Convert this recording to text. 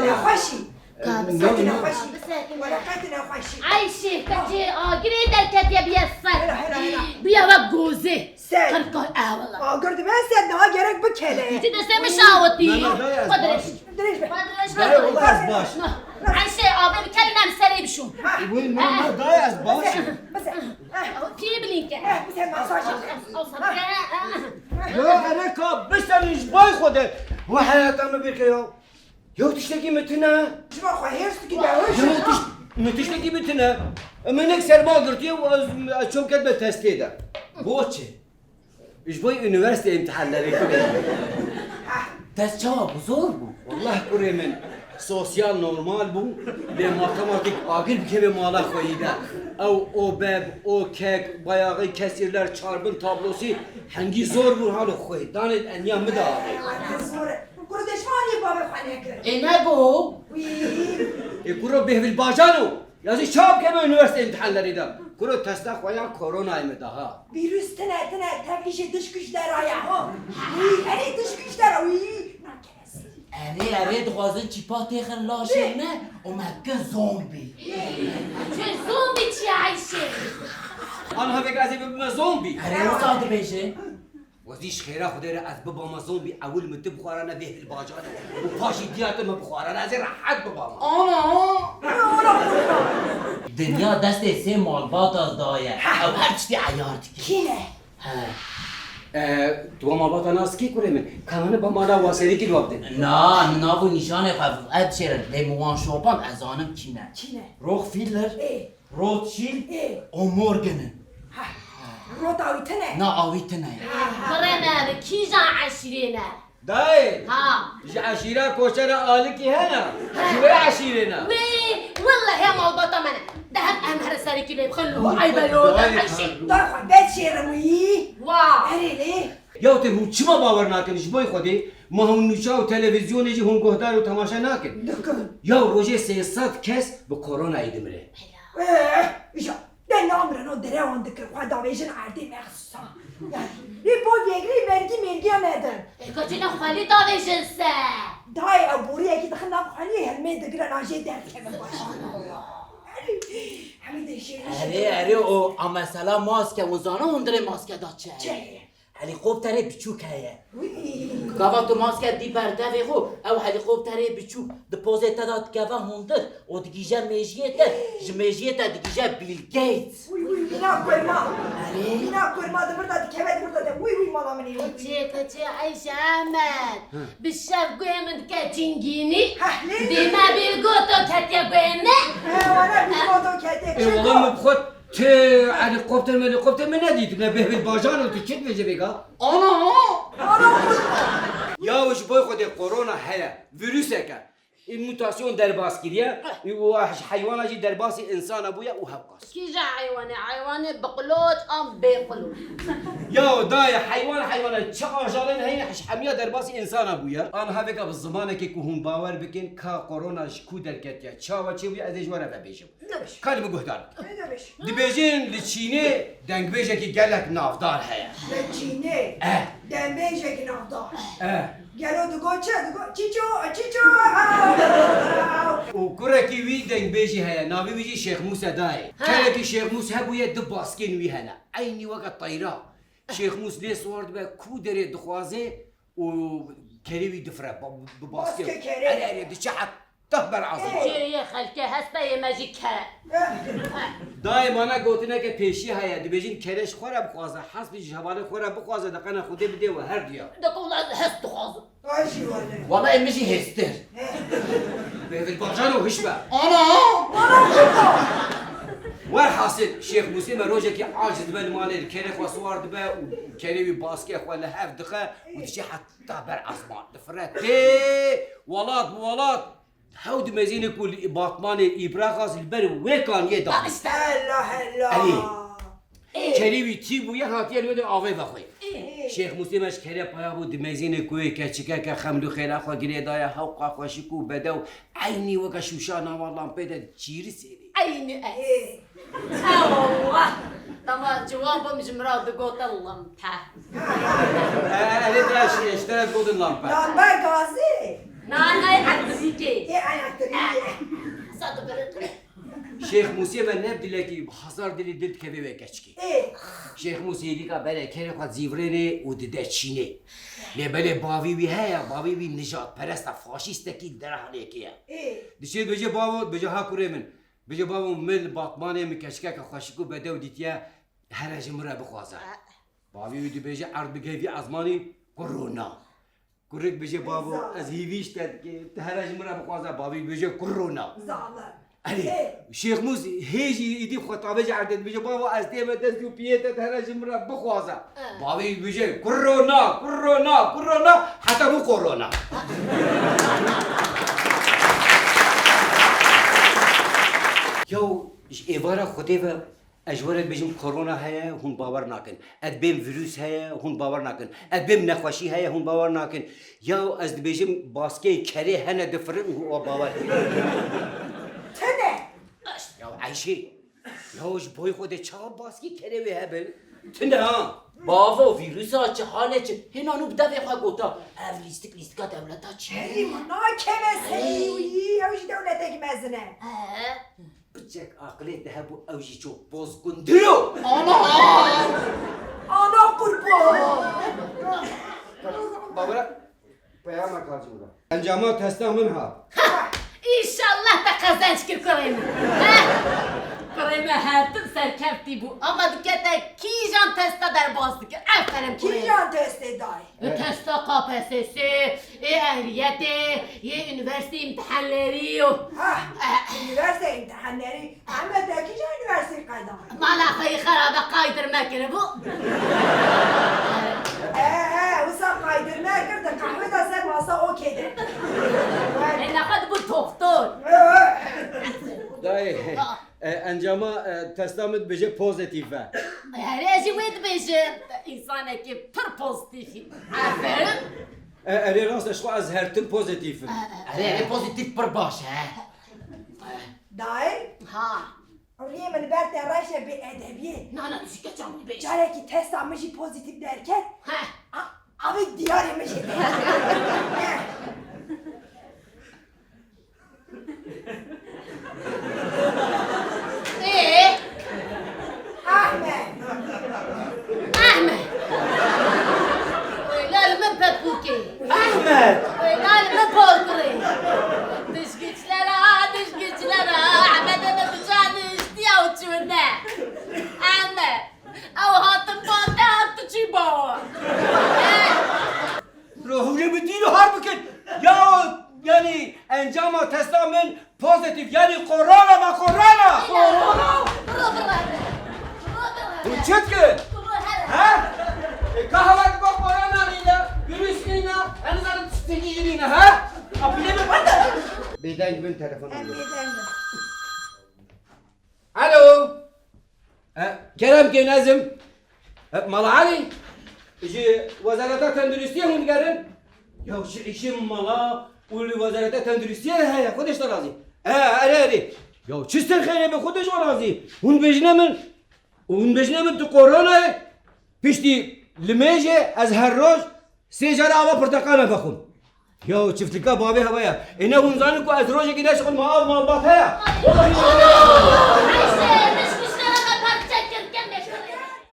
خوشی نه خوشی ورقتنا خوشی عايشة كتجي قريت الكتيا بيا الصيف بيا وجوزي سد كركون والله قرد ما سد نها گرک بکله جدا سامي شاوطي قدرش دريش به قدرش دای والله از باش عايشة أبي بكلم سري بشو وين ما دای از باش بس في بلينكا بس مساج یا انا کاب بستنیش بای خوده و حیاتم بیرکه یا تشتکی متنه شما خو هرست کی داوش یا تشتکی متنه منك سرما قرتي وشوف كتبه تسليده بوچه ايش باي üniversite imtihanları Test cevabı zor bu. Vallahi kure min sosyal normal bu. Ve matematik agir bir kere mala koyida. O beb, o kek, bayağı kesirler, çarpım tablosu hangi zor bu halı koy. Danet enyam mı da? کردشمانی بابا خانه کرد إيه بو Kuro behvil bajano. Yazı çap keme üniversite imtihanları da. Kuro testa koyan koronayı mı daha? ویروس تنه تبلیش دش güçler ها هری دش güçler اره دخوازن چیپا تیخن لاشه نه اومکه زومبی شو زومبي تشي عايشة Anha ve gazi bebime zombi. اره او ساعت بیشه وزيش خيرا خدير از بابا ما زومبي اول مت بخوارنا به الباجانه وباشي ديات ما بخوارنا از راحت بابا دنیا دست سه مالبات از دایه او هر چی عیار دیگه کینه تو ما باتا ناس کی کوره من کانه با مالا واسری کی لوبده نه ناو نشانه خف اب شیر لیموان شوپان از آنم کینه کینه روخ فیلر ای روتشیل ای او مورگنن روتاوی تنه نه آویت نه قرنا بكيجا عشرينا داي ها عشيره كوشره آلكي هنا شوي عشيرنا وي والله يا موضوع طمنا دهب أمهر ساري كده بخلوه أي بلوده عايشة دار خو بیت شیرمویی واو هری لی یا ته مو چما باور نکنیش بای خودی ما هم نوچا و تلویزیون جی هم گهدار و تماشا نکن دکن یا روزه 300 کس به کرونا ایدمره ایشا ده نامرن و دره آن دکر خوا داویجن عردی مخصوصا ای با ویگری مرگی ندن كتينا خالي طابي جنسة دای او بوری اگه دخل نام خالی هلمه دکرن آجه درد کمه باشه همین دیشی اره او اما سلام ماسکه وزانه هندره ماسکه داد چه چه؟ هلیکوپتره بچوک هیه وی گاوا تو ماسکه دی برده خو او هلیکوپتره بچوک دپوزیت داد گاوا هندر او دیگه میجیت دیگه بیل گیتس بینا کرما بینا کرما دبر داد که بد برد وی مالا منی كتي عايشة أحمد بالشاف قيمة كاتينجيني ههلی ديما بيقوتو كاتيا قيمة وانا بیمادو کتی والله ما بخوت ته هلیکوپتر من ندید نه به الباجان و تکت بجه بگا یا وش بای خود کرونا هیا ویروسه که این موتاسیون در باس کریه و حیوان جی در باس انسان ابویا و هبقاس كيجا عيواني بقلوت أم بقلوت یا دای حیوان چه آجالین هین حمیه در باس انسان ابویا آن هفته که زمانی که هم باور بکن که کرونا شکو در کتیا چه و چه بی ازش وره ببیشم کاری بگوهدار دبیجین لچینه دنگ بیشه که گلک نافدار هیا چینه دنبیجه که نافدار اه گلو دگو چیچو و کره کی وی دنگ بیجی هیا ناوی بیجی شیخ موسی دای کره کی شیخ موسی هبویه دو باسکین وی هنا عینی وقت طیرا شیخ موسی لیس وارد به کو داره دخوازه و کری وی دفره باسکین اره دی چه حد تهبر عظمه يا خالك هستا يا ماجيكا دای مانا گوتنه که پیشی هیا دبیجین کرش خوره بخوازه حسب جوال خوره بخوازه دقنه خوده بده و هر دیا دقول هست خاص آشی واله والله امشي هستر به الباجانو هشبه انا ور حاصل شیخ موسی مروجه که عاجز بن مالی کره خواستوار دبه و کره وی باسکه خواه لحف دقه و دیشی حتی بر عصمان دفره تی ولاد هود مزین کل باطمان ابراغاز البر وکان یه دانست الله کری وی تی بویه هاتیه لوده آوه بخوی شیخ موسی مش کره پایا بود مزین کوی که چکه که خملو خیلا خواه گریه دایا حوقا خوشی کو بده و عینی وکا شوشانا والله پیدا چیری سیری عيني الله طبعا جوابه مش مراد قوت الله متاح اهلی داشتی اشترک بودن لامپه لامبه گازی نانا يعذبك ای شیخ موسی من نبدیله که هزار دلی دل که به کچکی ای شیخ موسی دیگه بله کره خود زیورینه و دیده چینه نه بله باوی بی هیا باوی بی نجات پرست فاشیست کی درهانه کیه ای دیشی بجه بابا بجه ها کوره من بجه بابا مل باطمانه میکشکه که خوشکو بده و دیتیه هر جمره بخوازه باوی دی بجه عرض بگه وی ازمانی کرونا Kurek beje babo az hiviş ted ki heraj mura bixwaza babi beje korona. zalim. Ali Şeyh Mus heji idi xatabe jardet beje babo az tebe dest yu piyete heraj mura bixwaza. Babi beje korona korona korona hatta bu korona. Yo evara xoteva اجوره بجم کرونا هيا هون باور ناکن ادبیم ویروس هيا هون باور ناکن ادبیم نخوشی هيا هون باور ناکن یا از بجم باسکه کری هنه دفرن هو باور تنه یا عیشی یا اش بوی خود چا باسکی کری به هبل تنده ها بابا ویروس ها چه حاله چه هنانو بده ویخوا گوتا هف لیستیکا دولت ها چه ای منا کمسه وی اوش دولتك مزنه بچک عقلی ده بو اوجی چو باز گندرو انا قربان بابرا پیام کارچ بودا انجامات هستا منها İnşallah da kazançkır korayım. Korayım hayatım serkefti bu. Ama dikkat et kijan testa der bazdık. Aferin کی korayım. جان تسته دای Testa KPSS, ehliyeti, üniversite imtihanları. ها üniversite imtihanları Ahmet de ki جان üniversite kaydan Malakayı haraba kaydırmak gibi bu. وسا kaydırma kırdı kahve de sen masa okeydi Ne kadar bu doktor. دای انجاما تستامت بجه پوزیتیفه Her ecivit beşi insan ki pır pozitif. Aferin. اری راستش خو از هرتن پوزیتیفه اره pozitif bir baş he. دای Ha. oraya من برد رشه به ادبیه Nana düşük canlı beşi. جاره کی تست آمشی پوزیتیف درکت Ha. abi diyar yemişi Ahmet Ahmet. Oylarımın pepuki. احمد Oylarımın polkuri. Dış güçlere, dış güçlere. Ahmet'e de bıçağını içti ya uçuğunda. Ahmet. Av hatın bante hattı çibo. روحی بدیلو هر بکن یا یعنی انجام تستامن پوزیتیف یعنی قرانا ما قرانا Bu çetkın ha kahve bu korona ile virüs ile en azından tüteki ile ha abile mi bana beden gün telefonu alo Kerem Genazım Malali İşi vazarata tendürüstiye mi gelin ya şu işim mala uli vazarata tendürüstiye he ya kudeş da razı اره ya çister khayre be kudeş var razı hun bejne min tu korona pişti limeje az her roz sejara ava portakal bakun ya çiftlikka babi havaya ene hun zanı ku az roje gideş kul mal bat he Ayşe,